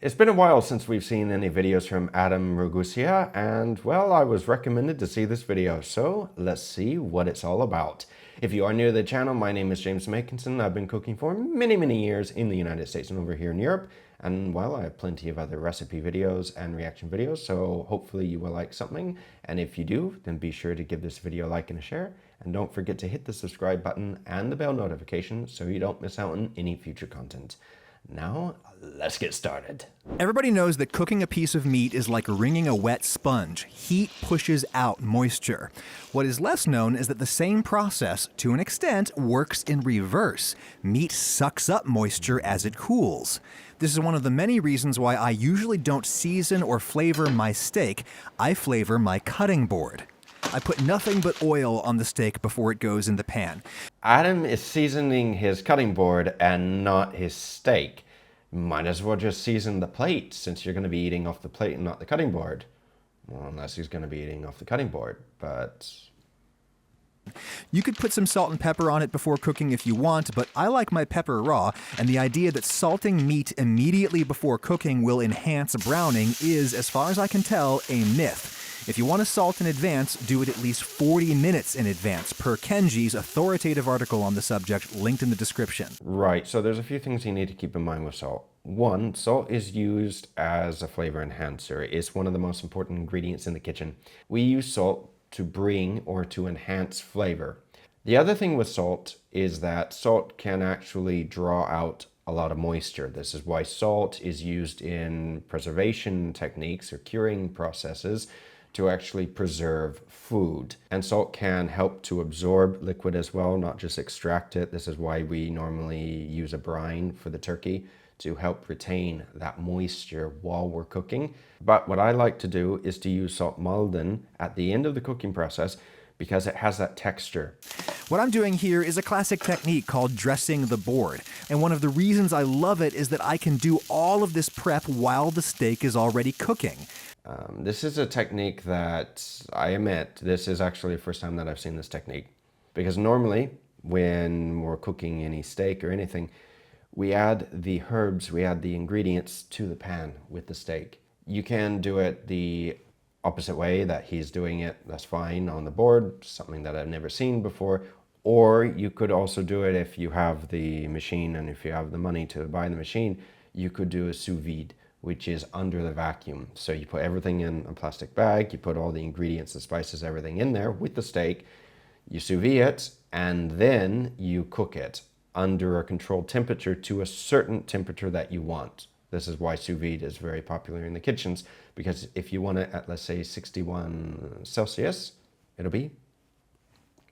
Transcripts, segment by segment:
It's been a while since we've seen any videos from Adam Ragusea, and well, I was recommended to see this video, so let's see what it's all about. If you are new to the channel, my name is James Makinson. I've been cooking for many years in the United States and over here in Europe, and well, I have plenty of other recipe videos and reaction videos, so hopefully you will like something, and if you do, then be sure to give this video a like and a share, and don't forget to hit the subscribe button and the bell notification so you don't miss out on any future content. Now, let's get started. Everybody knows that cooking a piece of meat is like wringing a wet sponge. Heat pushes out moisture. What is less known is that the same process, to an extent, works in reverse. Meat sucks up moisture as it cools. This is one of the many reasons why I usually don't season or flavor my steak. I flavor my cutting board. I put nothing but oil on the steak before it goes in the pan. Adam is seasoning his cutting board and not his steak. Might as well just season the plate since you're going to be eating off the plate and not the cutting board. Well, unless he's going to be eating off the cutting board, but... You could put some salt and pepper on it before cooking if you want, but I like my pepper raw, and the idea that salting meat immediately before cooking will enhance browning is, as far as I can tell, a myth. If you want to salt in advance, do it at least 40 minutes in advance, per Kenji's authoritative article on the subject, linked in the description. Right, so there's a few things you need to keep in mind with salt. One, salt is used as a flavor enhancer. It's one of the most important ingredients in the kitchen. We use salt to bring or to enhance flavor. The other thing with salt is that salt can actually draw out a lot of moisture. This is why salt is used in preservation techniques or curing processes to actually preserve food. And salt can help to absorb liquid as well, not just extract it. This is why we normally use a brine for the turkey to help retain that moisture while we're cooking. But what I like to do is to use salt Malden at the end of the cooking process because it has that texture. What I'm doing here is a classic technique called dressing the board. And one of the reasons I love it is that I can do all of this prep while the steak is already cooking. This is a technique that I admit, this is actually the first time that I've seen this technique. Because normally, when we're cooking any steak or anything, we add the herbs, we add the ingredients to the pan with the steak. You can do it the opposite way that he's doing it, that's fine, on the board, something that I've never seen before. Or you could also do it if you have the machine and if you have the money to buy the machine, you could do a sous vide, which is under the vacuum. So you put everything in a plastic bag, you put all the ingredients, the spices, everything in there with the steak, you sous vide it, and then you cook it under a controlled temperature to a certain temperature that you want. This is why sous vide is very popular in the kitchens, because if you want it at, let's say, 61 Celsius, it'll be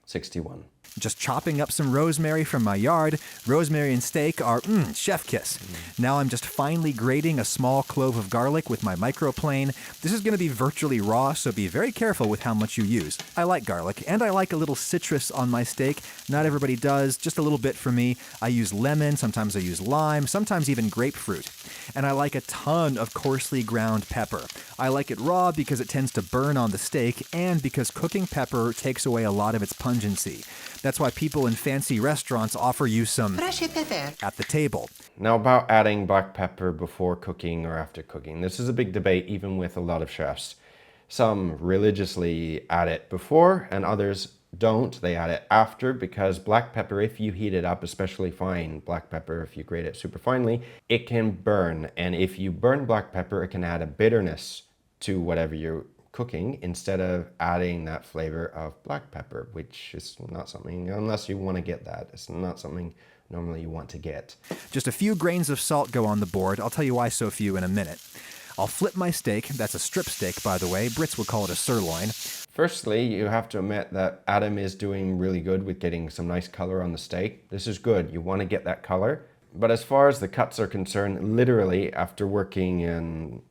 61. Just chopping up some rosemary from my yard. Rosemary and steak are chef kiss. Now I'm just finely grating a small clove of garlic with my microplane. This is going to be virtually raw, so be very careful with how much you use. I like garlic, and I like a little citrus on my steak. Not everybody does, just a little bit for me. I use lemon, sometimes I use lime, sometimes even grapefruit. And I like a ton of coarsely ground pepper. I like it raw because it tends to burn on the steak, and because cooking pepper takes away a lot of its pungency. That's why people in fancy restaurants offer you some at the table. Now about adding black pepper before cooking or after cooking. This is a big debate even with a lot of chefs. Some religiously add it before and others don't. They add it after because black pepper, if you heat it up, especially fine black pepper, if you grate it super finely, it can burn. And if you burn black pepper, it can add a bitterness to whatever you're cooking instead of adding that flavor of black pepper, which is not something, unless you want to get that, it's not something normally you want to get. Just a few grains of salt go on the board. I'll tell you why so few in a minute. I'll flip my steak. That's a strip steak, by the way. Brits would call it a sirloin. Firstly, you have to admit that Adam is doing really good with getting some nice color on the steak. This is good. You want to get that color. But as far as the cuts are concerned, literally after working in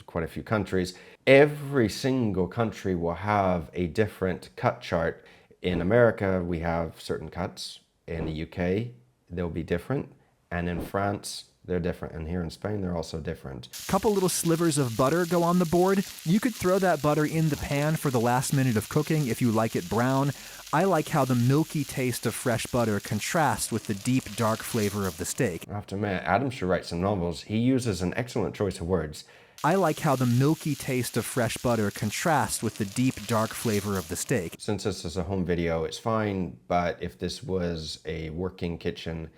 quite a few countries, every single country will have a different cut chart. In America, we have certain cuts. In the UK, they'll be different. And in France, they're different. And here in Spain, they're also different. Couple little slivers of butter go on the board. You could throw that butter in the pan for the last minute of cooking if you like it brown. I like how the milky taste of fresh butter contrasts with the deep, dark flavor of the steak. I have to admit, Adam should write some novels. He uses an excellent choice of words. I like how the milky taste of fresh butter contrasts with the deep, dark flavor of the steak. Since this is a home video, it's fine, but if this was a working kitchen,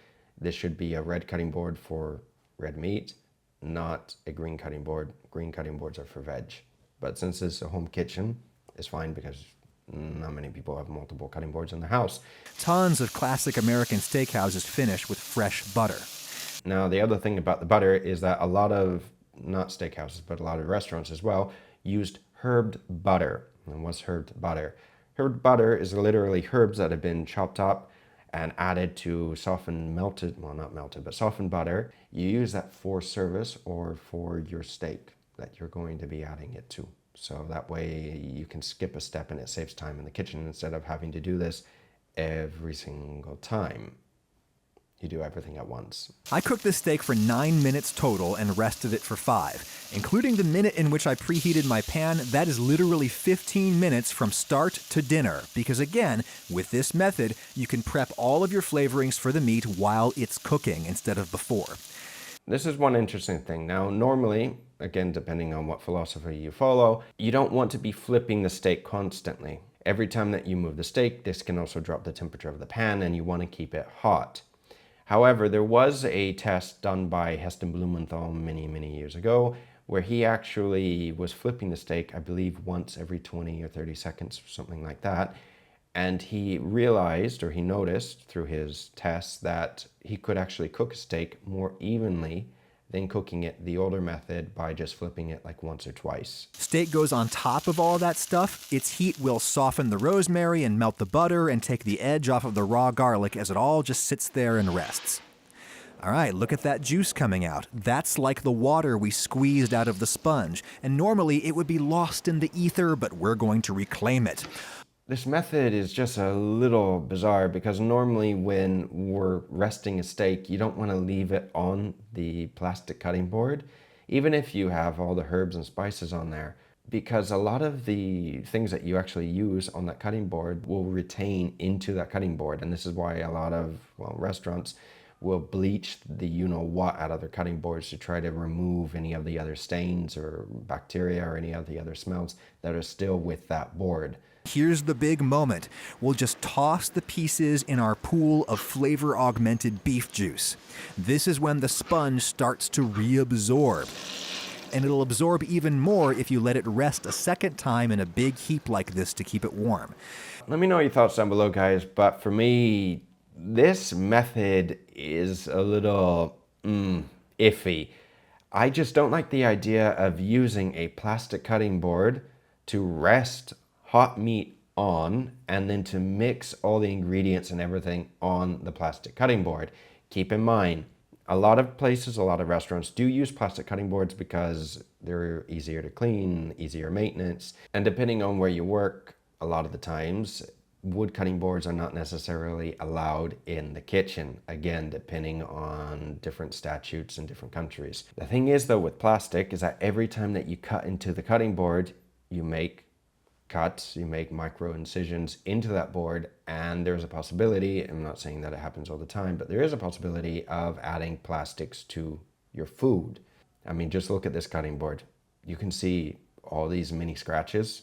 this should be a red cutting board for red meat, not a green cutting board. Green cutting boards are for veg. But since it's a home kitchen, it's fine because not many people have multiple cutting boards in the house. Tons of classic American steakhouses finish with fresh butter. Now, the other thing about the butter is that a lot of, not steakhouses, but a lot of restaurants as well, used herbed butter. And what's herbed butter? Herbed butter is literally herbs that have been chopped up and added to softened melted, well, not melted, but softened butter. You use that for service or for your steak that you're going to be adding it to. So that way you can skip a step and it saves time in the kitchen instead of having to do this every single time. You do everything at once. I cooked this steak for 9 minutes total and rested it for 5. Including the minute in which I preheated my pan, that is literally 15 minutes from start to dinner. Because again, with this method, you can prep all of your flavorings for the meat while it's cooking instead of before. This is one interesting thing. Now, normally, again, depending on what philosophy you follow, you don't want to be flipping the steak constantly. Every time that you move the steak, this can also drop the temperature of the pan and you want to keep it hot. However, there was a test done by Heston Blumenthal many years ago where he actually was flipping the steak, I believe once every 20 or 30 seconds, something like that. And he realized, or he noticed through his tests, that he could actually cook a steak more evenly than cooking it the older method by just flipping it like once or twice. Steak goes on top of all that stuff. Its heat will soften the rosemary and melt the butter and take the edge off of the raw garlic as it all just sits there and rests. All right, look at that juice coming out. That's like the water we squeezed out of the sponge. And normally it would be lost in the ether, but we're going to reclaim it. This method is just a little bizarre because normally when we're resting a steak, you don't want to leave it on the plastic cutting board, even if you have all the herbs and spices on there, because a lot of the things that you actually use on that cutting board will retain into that cutting board. And this is why a lot of, well, restaurants will bleach the you-know-what out of their cutting boards to try to remove any of the other stains or bacteria or any of the other smells that are still with that board. Here's the big moment. We'll just toss the pieces in our pool of flavor-augmented beef juice. This is when the sponge starts to reabsorb. And it'll absorb even more if you let it rest a second time in a big heap like this to keep it warm. Let me know your thoughts down below, guys, but for me, this method is a little iffy. I just don't like the idea of using a plastic cutting board to rest hot meat on and then to mix all the ingredients and everything on the plastic cutting board. Keep in mind, a lot of places, a lot of restaurants do use plastic cutting boards because they're easier to clean, easier maintenance, and depending on where you work, a lot of the times, wood cutting boards are not necessarily allowed in the kitchen, again, depending on different statutes in different countries. The thing is, though, with plastic is that every time that you cut into the cutting board, you make cuts, you make micro incisions into that board, and there's a possibility, I'm not saying that it happens all the time, but there is a possibility of adding plastics to your food. I mean, just look at this cutting board. You can see all these mini scratches.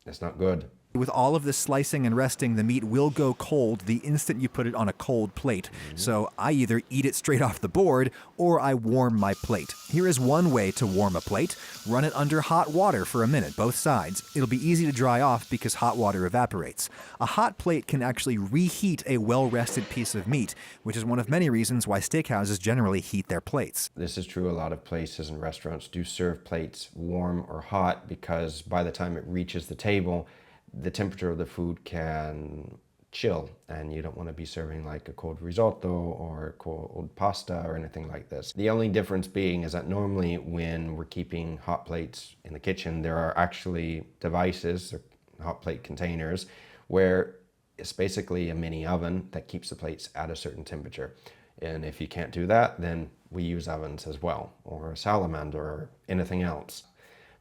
It's not good. With all of this slicing and resting, the meat will go cold the instant you put it on a cold plate. So I either eat it straight off the board or I warm my plate. Here is one way to warm a plate. Run it under hot water for a minute, both sides. It'll be easy to dry off because hot water evaporates. A hot plate can actually reheat a well-rested piece of meat, which is one of many reasons why steakhouses generally heat their plates. This is true. A lot of places and restaurants do serve plates warm or hot because by the time it reaches the table, the temperature of the food can chill, and you don't want to be serving like a cold risotto or cold pasta or anything like this. The only difference being is that normally when we're keeping hot plates in the kitchen, there are actually devices, hot plate containers, where it's basically a mini oven that keeps the plates at a certain temperature. And if you can't do that, then we use ovens as well, or a salamander, or anything else.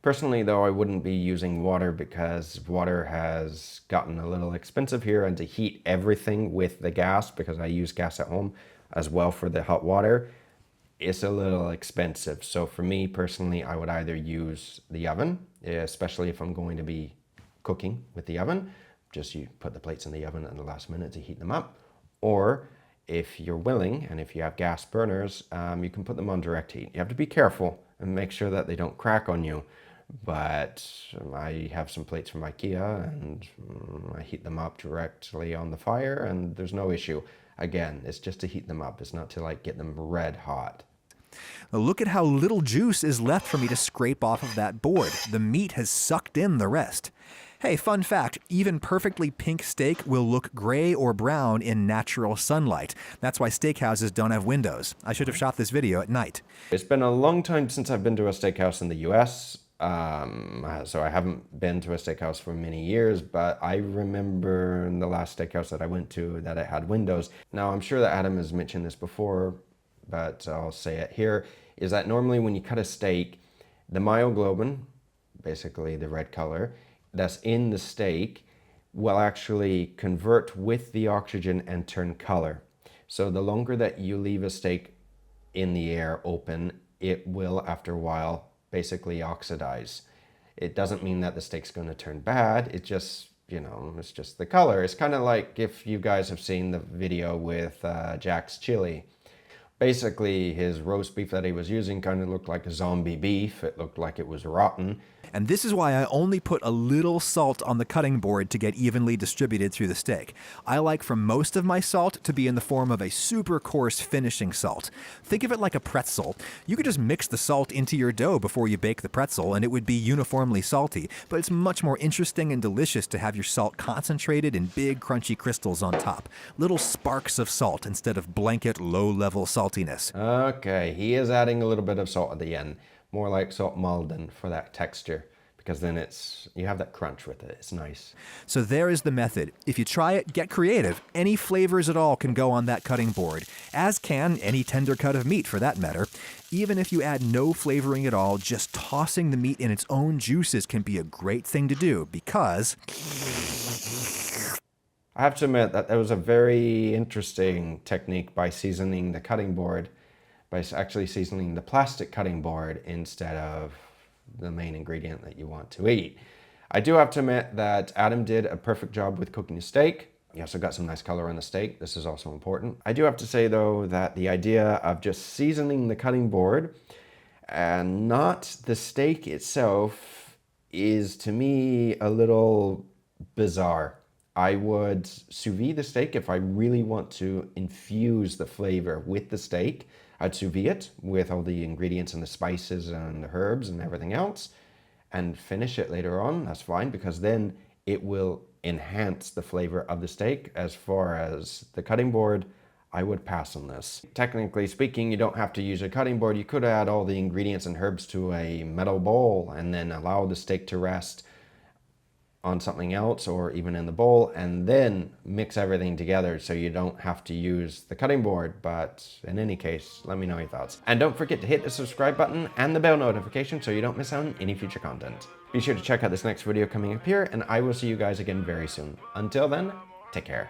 Personally, though, I wouldn't be using water because water has gotten a little expensive here, and to heat everything with the gas, because I use gas at home as well for the hot water, it's a little expensive. So for me personally, I would either use the oven, especially if I'm going to be cooking with the oven. Just you put the plates in the oven at the last minute to heat them up. Or if you're willing, and if you have gas burners, you can put them on direct heat. You have to be careful and make sure that they don't crack on you. But I have some plates from IKEA, and I heat them up directly on the fire, and there's no issue. Again, it's just to heat them up. It's not to like get them red hot. Look at how little juice is left for me to scrape off of that board. The meat has sucked in the rest. Hey, fun fact, even perfectly pink steak will look gray or brown in natural sunlight. That's why steakhouses don't have windows. I should have shot this video at night. It's been a long time since I've been to a steakhouse in the US. So I haven't been to a steakhouse for many years, but I remember in the last steakhouse that I went to that it had windows. Now, I'm sure that Adam has mentioned this before, but I'll say it here, is that normally when you cut a steak, the myoglobin, basically the red color, that's in the steak will actually convert with the oxygen and turn color. So the longer that you leave a steak in the air open, it will, after a while, basically oxidize. It doesn't mean that the steak's going to turn bad. It just, it's just the color. It's kind of like if you guys have seen the video with Jack's chili. Basically, his roast beef that he was using kind of looked like a zombie beef. It looked like it was rotten. And this is why I only put a little salt on the cutting board to get evenly distributed through the steak. I like for most of my salt to be in the form of a super coarse finishing salt. Think of it like a pretzel. You could just mix the salt into your dough before you bake the pretzel and it would be uniformly salty, but it's much more interesting and delicious to have your salt concentrated in big crunchy crystals on top. Little sparks of salt instead of blanket low-level saltiness. Okay, he is adding a little bit of salt at the end. More like salt Malden for that texture, because then you have that crunch with it. It's nice. So there is the method. If you try it, get creative. Any flavors at all can go on that cutting board, as can any tender cut of meat for that matter. Even if you add no flavoring at all, just tossing the meat in its own juices can be a great thing to do because I have to admit that was a very interesting technique by seasoning the cutting board, by actually seasoning the plastic cutting board instead of the main ingredient that you want to eat. I do have to admit that Adam did a perfect job with cooking a steak. He also got some nice color on the steak. This is also important. I do have to say though that the idea of just seasoning the cutting board and not the steak itself is to me a little bizarre. I would sous vide the steak if I really want to infuse the flavor with the steak. I'd sous vide it with all the ingredients and the spices and the herbs and everything else and finish it later on. That's fine, because then it will enhance the flavor of the steak. As far as the cutting board, I would pass on this. Technically speaking, you don't have to use a cutting board. You could add all the ingredients and herbs to a metal bowl and then allow the steak to rest on something else or even in the bowl, and then mix everything together so you don't have to use the cutting board. But in any case, let me know your thoughts. And don't forget to hit the subscribe button and the bell notification so you don't miss out on any future content. Be sure to check out this next video coming up here, and I will see you guys again very soon. Until then, take care.